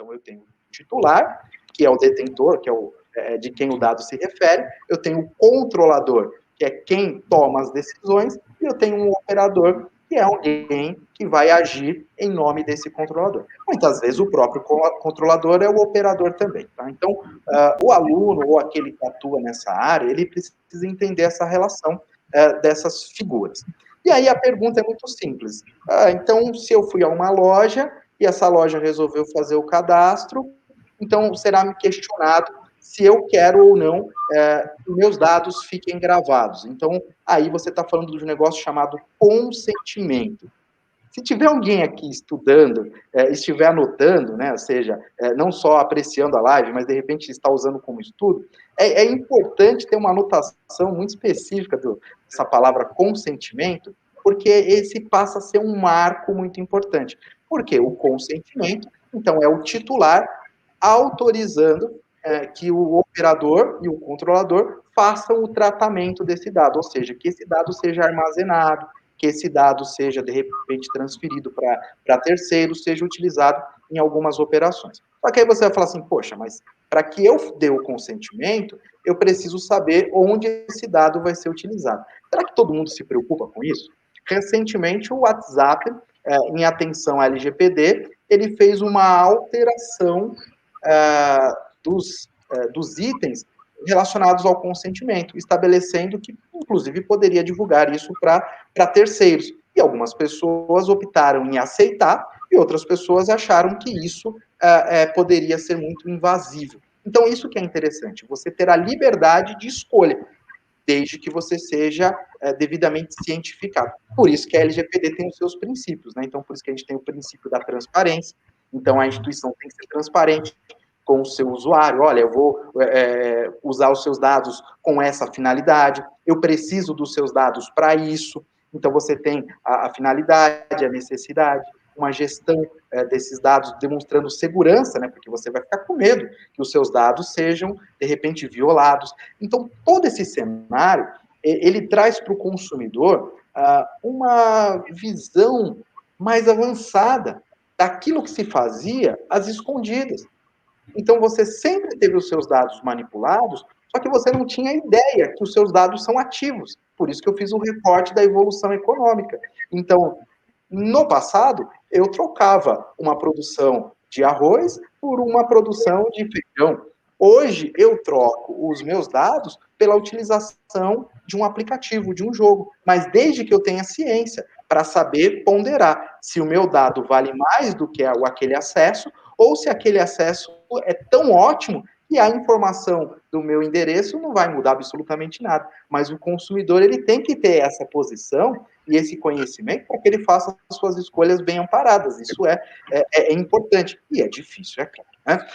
Então, eu tenho o titular, que é o detentor, que é de quem o dado se refere, eu tenho o controlador, que é quem toma as decisões, e eu tenho um operador, que é alguém que vai agir em nome desse controlador. Muitas vezes o próprio controlador é o operador também. Tá? Então, o aluno ou aquele que atua nessa área, ele precisa entender essa relação dessas figuras. E aí a pergunta é muito simples. Então, se eu fui a uma loja e essa loja resolveu fazer o cadastro, então será me questionado se eu quero ou não que meus dados fiquem gravados. Então, aí você está falando de um negócio chamado consentimento. Se tiver alguém aqui estudando, estiver anotando, né, ou seja, não só apreciando a live, mas de repente está usando como estudo, é importante ter uma anotação muito específica dessa palavra consentimento, porque esse passa a ser um marco muito importante. Porque o consentimento, então, é o titular autorizando que o operador e o controlador façam o tratamento desse dado, ou seja, que esse dado seja armazenado, que esse dado seja, de repente, transferido para terceiros, seja utilizado em algumas operações. Só que aí você vai falar assim, poxa, mas para que eu dê o consentimento, eu preciso saber onde esse dado vai ser utilizado. Será que todo mundo se preocupa com isso? Recentemente, o WhatsApp, em atenção à LGPD, ele fez uma alteração dos itens relacionados ao consentimento, estabelecendo que, inclusive, poderia divulgar isso para terceiros. E algumas pessoas optaram em aceitar e outras pessoas acharam que isso poderia ser muito invasivo. Então, isso que é interessante, você ter a liberdade de escolha, desde que você seja devidamente cientificado. Por isso que a LGPD tem os seus princípios, né? Então, por isso que a gente tem o princípio da transparência. Então, a instituição tem que ser transparente com o seu usuário. Olha, eu vou usar os seus dados com essa finalidade, eu preciso dos seus dados para isso. Então, você tem a finalidade, a necessidade, uma gestão desses dados demonstrando segurança, né, porque você vai ficar com medo que os seus dados sejam, de repente, violados. Então, todo esse cenário, ele traz para o consumidor uma visão mais avançada daquilo que se fazia às escondidas. Então, você sempre teve os seus dados manipulados, só que você não tinha ideia que os seus dados são ativos. Por isso que eu fiz o recorte da evolução econômica. Então, no passado, eu trocava uma produção de arroz por uma produção de feijão. Hoje, eu troco os meus dados pela utilização de um aplicativo, de um jogo. Mas desde que eu tenha ciência para saber ponderar se o meu dado vale mais do que aquele acesso ou se aquele acesso é tão ótimo que a informação do meu endereço não vai mudar absolutamente nada. Mas o consumidor ele tem que ter essa posição e esse conhecimento para que ele faça as suas escolhas bem amparadas. Isso é importante. E é difícil, é claro. Né?